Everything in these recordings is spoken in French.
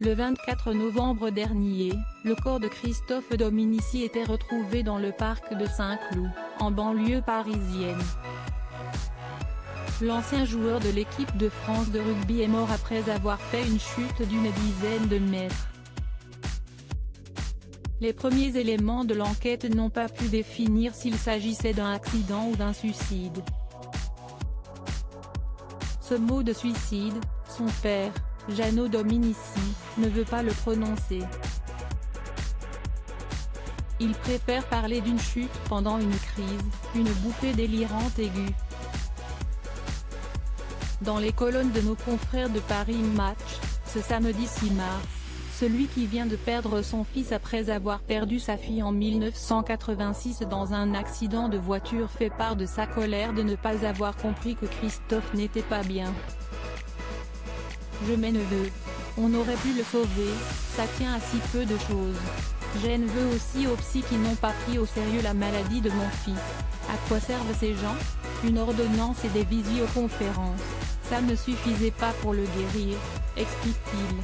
Le 24 novembre dernier, le corps de Christophe Dominici était retrouvé dans le parc de Saint-Cloud, en banlieue parisienne. L'ancien joueur de l'équipe de France de rugby est mort après avoir fait une chute d'une dizaine de mètres. Les premiers éléments de l'enquête n'ont pas pu définir s'il s'agissait d'un accident ou d'un suicide. Ce mot de suicide, son père, Jeannot Dominici, ne veut pas le prononcer. Il préfère parler d'une chute pendant une crise, une bouffée délirante aiguë. Dans les colonnes de nos confrères de Paris Match, ce samedi 6 mars, celui qui vient de perdre son fils après avoir perdu sa fille en 1986 dans un accident de voiture fait part de sa colère de ne pas avoir compris que Christophe n'était pas bien. Je m'en veux. On aurait pu le sauver, ça tient à si peu de choses. J'en veux aussi aux psys qui n'ont pas pris au sérieux la maladie de mon fils. À quoi servent ces gens? Une ordonnance et des visioconférences. Ça ne suffisait pas pour le guérir, explique-t-il.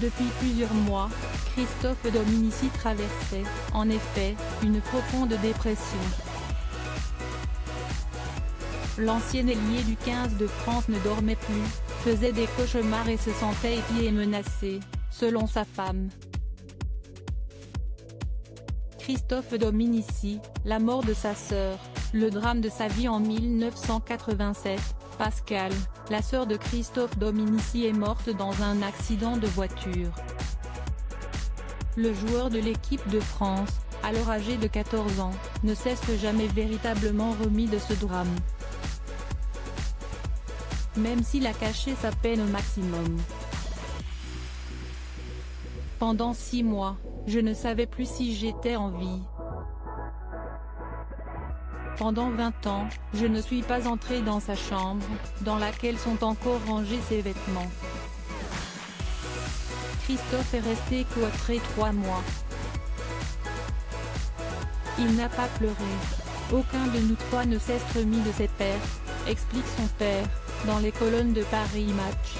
Depuis plusieurs mois, Christophe Dominici traversait, en effet, une profonde dépression. L'ancien ailier du 15 de France ne dormait plus, faisait des cauchemars et se sentait épié et menacé, selon sa femme. Christophe Dominici, la mort de sa sœur, le drame de sa vie en 1987, Pascal, la sœur de Christophe Dominici est morte dans un accident de voiture. Le joueur de l'équipe de France, alors âgé de 14 ans, ne s'est jamais véritablement remis de ce drame. Même s'il a caché sa peine au maximum. Pendant 6 mois, je ne savais plus si j'étais en vie. Pendant 20 ans, je ne suis pas entré dans sa chambre, dans laquelle sont encore rangés ses vêtements. Christophe est resté cloîtré 3 mois. Il n'a pas pleuré. Aucun de nous trois ne s'est remis de ses pertes, explique son père, dans les colonnes de Paris Match.